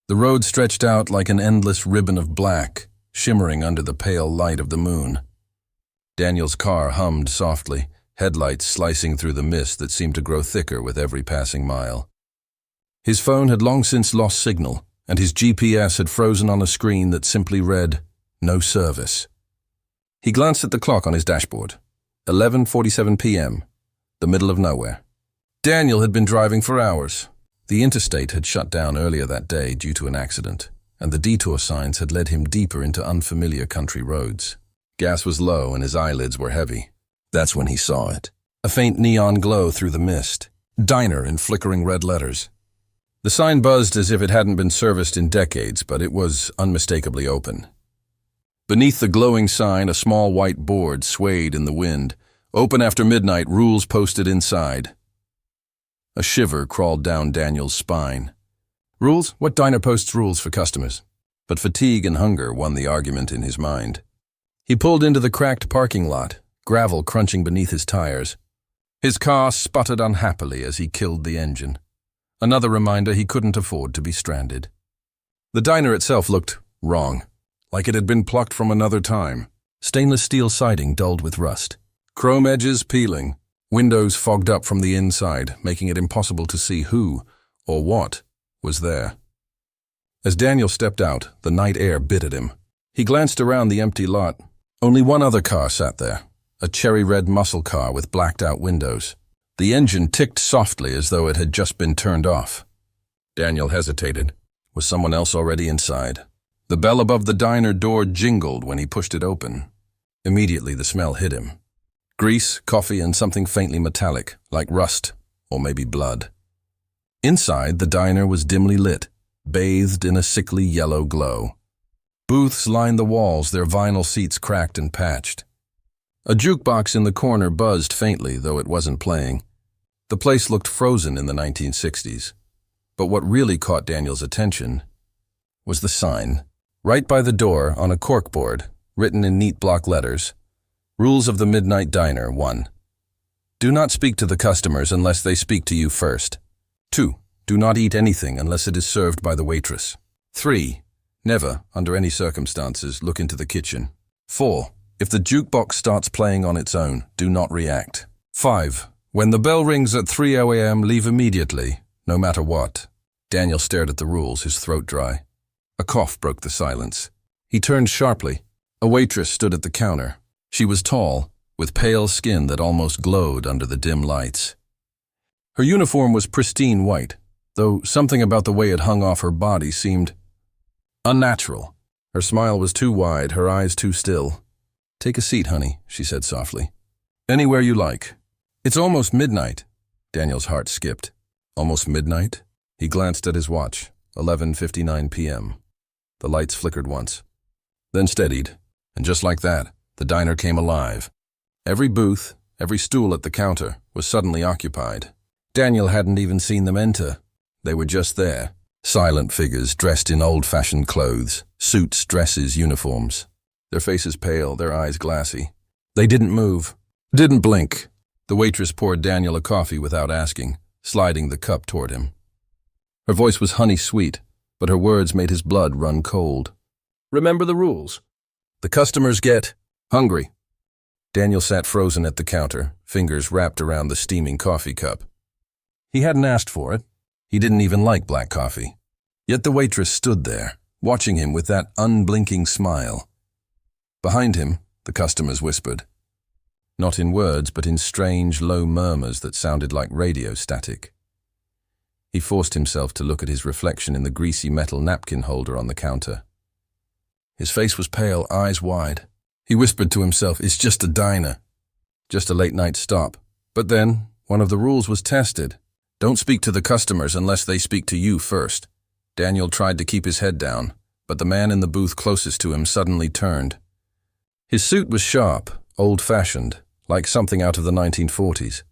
The road stretched out like an endless ribbon of black, shimmering under the pale light of the moon. Daniel's car hummed softly, headlights slicing through the mist that seemed to grow thicker with every passing mile. His phone had long since lost signal, and his GPS had frozen on a screen that simply read, "No service." He glanced at the clock on his dashboard. 11:47 p.m., the middle of nowhere. Daniel had been driving for hours. The interstate had shut down earlier that day due to an accident, and the detour signs had led him deeper into unfamiliar country roads. Gas was low and his eyelids were heavy. That's when he saw it. A faint neon glow through the mist. Diner in flickering red letters. The sign buzzed as if it hadn't been serviced in decades, but it was unmistakably open. Beneath the glowing sign, a small white board swayed in the wind. "Open after midnight, rules posted inside." A shiver crawled down Daniel's spine. Rules? What diner posts rules for customers? But fatigue and hunger won the argument in his mind. He pulled into the cracked parking lot, gravel crunching beneath his tires. His car sputtered unhappily as he killed the engine. Another reminder he couldn't afford to be stranded. The diner itself looked wrong, like it had been plucked from another time. Stainless steel siding dulled with rust. Chrome edges peeling. Windows fogged up from the inside, making it impossible to see who, or what, was there. As Daniel stepped out, the night air bit at him. He glanced around the empty lot. Only one other car sat there, a cherry-red muscle car with blacked-out windows. The engine ticked softly as though it had just been turned off. Daniel hesitated. Was someone else already inside? The bell above the diner door jingled when he pushed it open. Immediately the smell hit him. Grease, coffee, and something faintly metallic, like rust, or maybe blood. Inside, the diner was dimly lit, bathed in a sickly yellow glow. Booths lined the walls, their vinyl seats cracked and patched. A jukebox in the corner buzzed faintly, though it wasn't playing. The place looked frozen in the 1960s. But what really caught Daniel's attention was the sign. Right by the door, on a corkboard, written in neat block letters, "Rules of the Midnight Diner, 1. Do not speak to the customers unless they speak to you first. 2. Do not eat anything unless it is served by the waitress. 3. Never, under any circumstances, look into the kitchen. 4. If the jukebox starts playing on its own, do not react. 5. When the bell rings at 3 a.m., leave immediately, no matter what." Daniel stared at the rules, his throat dry. A cough broke the silence. He turned sharply. A waitress stood at the counter. She was tall, with pale skin that almost glowed under the dim lights. Her uniform was pristine white, though something about the way it hung off her body seemed unnatural. Her smile was too wide, her eyes too still. "Take a seat, honey," she said softly. "Anywhere you like." "It's almost midnight." Daniel's heart skipped. Almost midnight? He glanced at his watch. 11:59 p.m. The lights flickered once, then steadied, and just like that, the diner came alive. Every booth, every stool at the counter was suddenly occupied. Daniel hadn't even seen them enter. They were just there, silent figures dressed in old-fashioned clothes, suits, dresses, uniforms. Their faces pale, their eyes glassy. They didn't move, didn't blink. The waitress poured Daniel a coffee without asking, sliding the cup toward him. Her voice was honey-sweet, but her words made his blood run cold. "Remember the rules. The customers get hungry." Daniel sat frozen at the counter, fingers wrapped around the steaming coffee cup. He hadn't asked for it. He didn't even like black coffee. Yet the waitress stood there, watching him with that unblinking smile. Behind him, the customers whispered. Not in words, but in strange, low murmurs that sounded like radio static. He forced himself to look at his reflection in the greasy metal napkin holder on the counter. His face was pale, eyes wide. He whispered to himself, "It's just a diner. Just a late-night stop." But then, one of the rules was tested. Don't speak to the customers unless they speak to you first. Daniel tried to keep his head down, but the man in the booth closest to him suddenly turned. His suit was sharp, old-fashioned, like something out of the 1940s.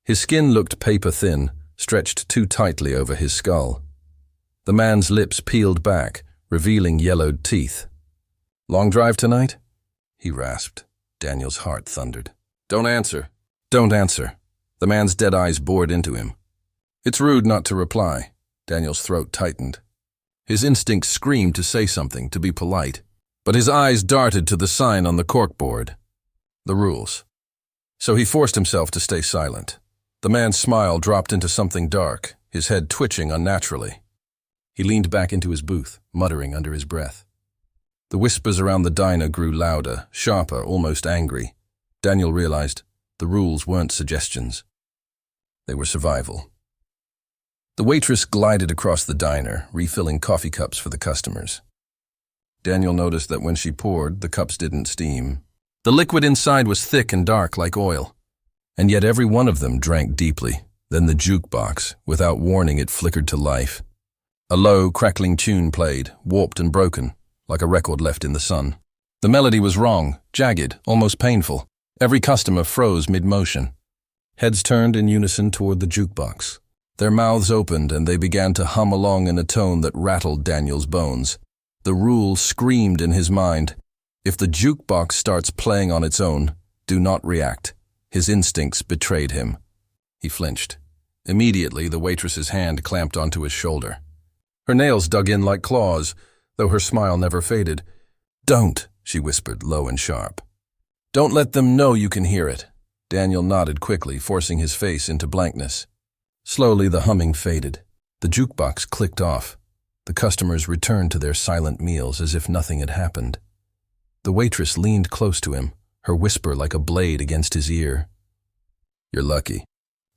His skin looked paper-thin, stretched too tightly over his skull. The man's lips peeled back, revealing yellowed teeth. "Long drive tonight?" he rasped. Daniel's heart thundered. "Don't answer. Don't answer." The man's dead eyes bored into him. "It's rude not to reply." Daniel's throat tightened. His instinct screamed to say something, to be polite, but his eyes darted to the sign on the corkboard. The rules. So he forced himself to stay silent. The man's smile dropped into something dark, his head twitching unnaturally. He leaned back into his booth, muttering under his breath. The whispers around the diner grew louder, sharper, almost angry. Daniel realized the rules weren't suggestions. They were survival. The waitress glided across the diner, refilling coffee cups for the customers. Daniel noticed that when she poured, the cups didn't steam. The liquid inside was thick and dark like oil. And yet every one of them drank deeply. Then the jukebox, without warning, it flickered to life. A low, crackling tune played, warped and broken, like a record left in the sun. The melody was wrong, jagged, almost painful. Every customer froze mid-motion. Heads turned in unison toward the jukebox. Their mouths opened and they began to hum along in a tone that rattled Daniel's bones. The rule screamed in his mind. If the jukebox starts playing on its own, do not react. His instincts betrayed him. He flinched. Immediately, the waitress's hand clamped onto his shoulder. Her nails dug in like claws, though her smile never faded. "Don't," she whispered, low and sharp. "Don't let them know you can hear it." Daniel nodded quickly, forcing his face into blankness. Slowly, the humming faded. The jukebox clicked off. The customers returned to their silent meals as if nothing had happened. The waitress leaned close to him, her whisper like a blade against his ear. "You're lucky."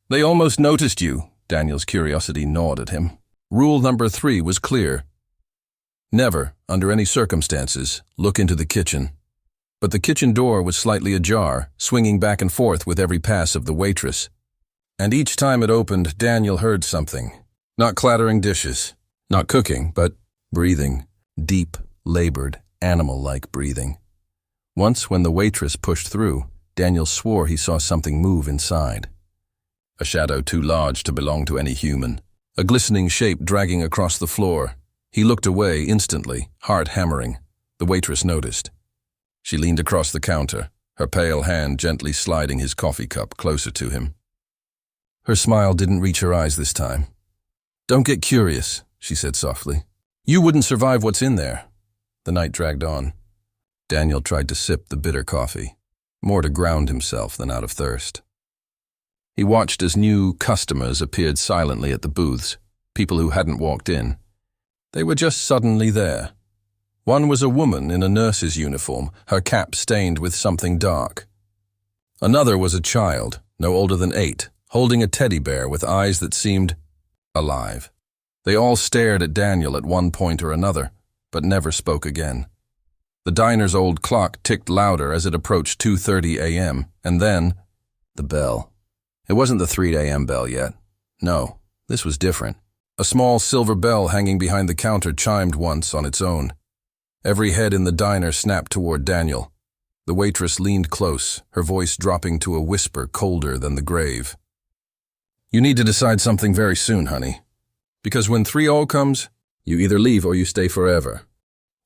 "They almost noticed you," Daniel's curiosity gnawed at him. Rule number 3 was clear. Never, under any circumstances, look into the kitchen. But the kitchen door was slightly ajar, swinging back and forth with every pass of the waitress. And each time it opened, Daniel heard something. Not clattering dishes, not cooking, but breathing. Deep, labored, animal-like breathing. Once, when the waitress pushed through, Daniel swore he saw something move inside. A shadow too large to belong to any human. A glistening shape dragging across the floor. He looked away instantly, heart hammering. The waitress noticed. She leaned across the counter, her pale hand gently sliding his coffee cup closer to him. Her smile didn't reach her eyes this time. "Don't get curious," she said softly. "You wouldn't survive what's in there." The night dragged on. Daniel tried to sip the bitter coffee, more to ground himself than out of thirst. He watched as new customers appeared silently at the booths, people who hadn't walked in. They were just suddenly there. One was a woman in a nurse's uniform, her cap stained with something dark. Another was a child, no older than 8, holding a teddy bear with eyes that seemed alive. They all stared at Daniel at one point or another, but never spoke again. The diner's old clock ticked louder as it approached 2:30 a.m., and then the bell. It wasn't the 3 a.m. bell yet. No, this was different. A small silver bell hanging behind the counter chimed once on its own. Every head in the diner snapped toward Daniel. The waitress leaned close, her voice dropping to a whisper colder than the grave. "You need to decide something very soon, honey. Because when 3-0 comes, you either leave or you stay forever."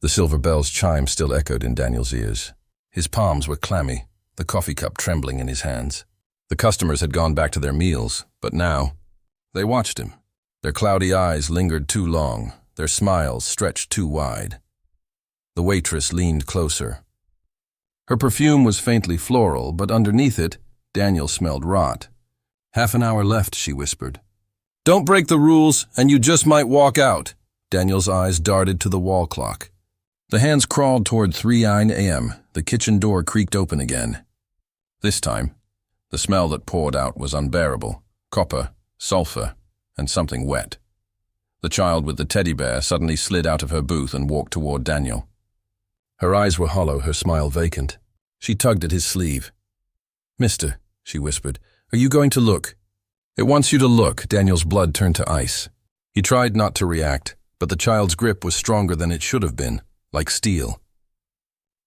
The silver bell's chime still echoed in Daniel's ears. His palms were clammy, the coffee cup trembling in his hands. The customers had gone back to their meals, but now they watched him. Their cloudy eyes lingered too long, their smiles stretched too wide. The waitress leaned closer. Her perfume was faintly floral, but underneath it, Daniel smelled rot. "Half an hour left," she whispered. "Don't break the rules, and you just might walk out." Daniel's eyes darted to the wall clock. The hands crawled toward 3:09 a.m. The kitchen door creaked open again. This time, the smell that poured out was unbearable. Copper, sulfur, and something wet. The child with the teddy bear suddenly slid out of her booth and walked toward Daniel. Her eyes were hollow, her smile vacant. She tugged at his sleeve. "Mister," she whispered, "are you going to look?" "It wants you to look." Daniel's blood turned to ice. He tried not to react, but the child's grip was stronger than it should have been, like steel.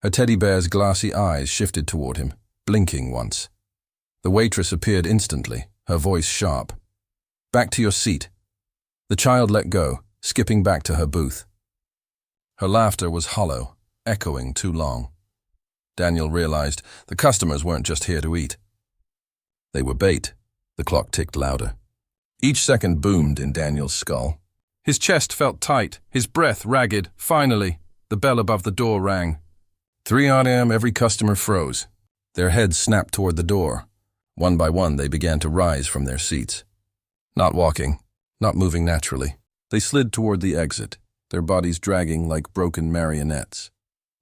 Her teddy bear's glassy eyes shifted toward him, blinking once. The waitress appeared instantly, her voice sharp. "Back to your seat." The child let go, skipping back to her booth. Her laughter was hollow, echoing too long. Daniel realized the customers weren't just here to eat. They were bait. The clock ticked louder. Each second boomed in Daniel's skull. His chest felt tight, his breath ragged. Finally, the bell above the door rang. 3 a.m. Every customer froze. Their heads snapped toward the door. One by one, they began to rise from their seats. Not walking, not moving naturally. They slid toward the exit, their bodies dragging like broken marionettes.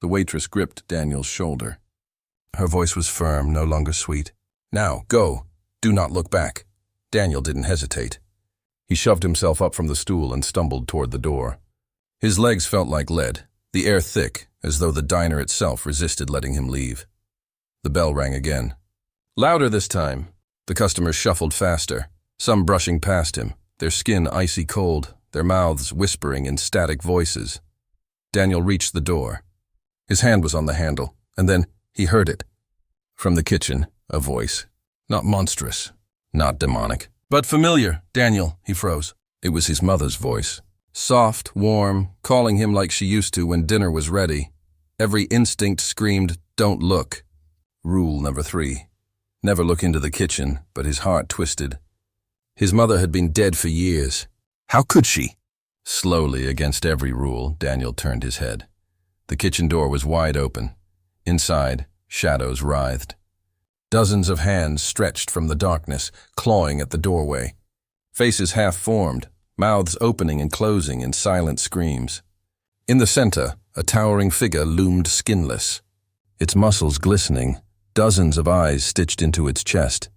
The waitress gripped Daniel's shoulder. Her voice was firm, no longer sweet. Now, go. Do not look back. Daniel didn't hesitate. He shoved himself up from the stool and stumbled toward the door. His legs felt like lead, the air thick, as though the diner itself resisted letting him leave. The bell rang again. Louder this time. The customers shuffled faster, some brushing past him, their skin icy cold, their mouths whispering in static voices. Daniel reached the door. His hand was on the handle, and then he heard it. From the kitchen, a voice. Not monstrous, not demonic, but familiar. Daniel, he froze. It was his mother's voice. Soft, warm, calling him like she used to when dinner was ready. Every instinct screamed, don't look. Rule number 3. Never look into the kitchen, but his heart twisted. His mother had been dead for years. How could she? Slowly, against every rule, Daniel turned his head. The kitchen door was wide open. Inside, shadows writhed. Dozens of hands stretched from the darkness, clawing at the doorway. Faces half-formed, mouths opening and closing in silent screams. In the center, a towering figure loomed skinless, its muscles glistening, dozens of eyes stitched into its chest.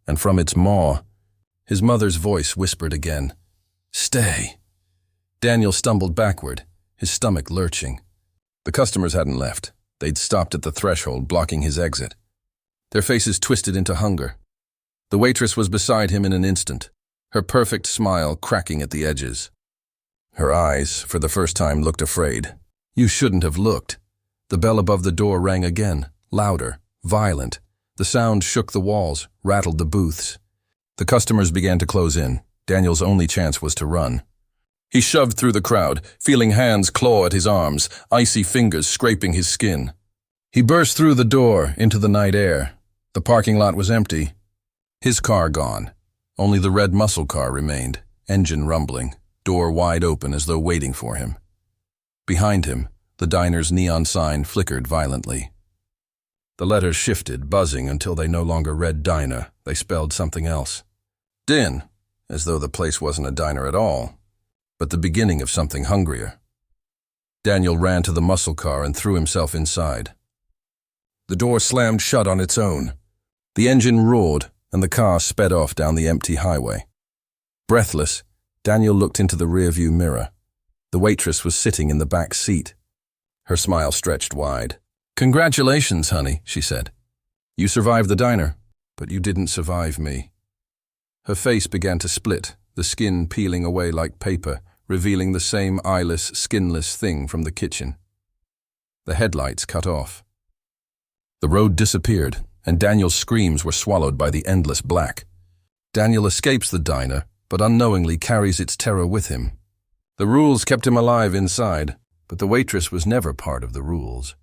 And from its maw, his mother's voice whispered again, "Stay." Daniel stumbled backward, his stomach lurching. The customers hadn't left. They'd stopped at the threshold, blocking his exit. Their faces twisted into hunger. The waitress was beside him in an instant, her perfect smile cracking at the edges. Her eyes, for the first time, looked afraid. You shouldn't have looked. The bell above the door rang again, louder, violent. The sound shook the walls, rattled the booths. The customers began to close in. Daniel's only chance was to run. He shoved through the crowd, feeling hands claw at his arms, icy fingers scraping his skin. He burst through the door into the night air. The parking lot was empty. His car gone. Only the red muscle car remained, engine rumbling, door wide open as though waiting for him. Behind him, the diner's neon sign flickered violently. The letters shifted, buzzing until they no longer read diner. They spelled something else. Din, as though the place wasn't a diner at all, but the beginning of something hungrier. Daniel ran to the muscle car and threw himself inside. The door slammed shut on its own. The engine roared, and the car sped off down the empty highway. Breathless, Daniel looked into the rearview mirror. The waitress was sitting in the back seat. Her smile stretched wide. "Congratulations, honey," she said. "You survived the diner, but you didn't survive me." Her face began to split, the skin peeling away like paper, revealing the same eyeless, skinless thing from the kitchen. The headlights cut off. The road disappeared, and Daniel's screams were swallowed by the endless black. Daniel escapes the diner, but unknowingly carries its terror with him. The rules kept him alive inside, but the waitress was never part of the rules.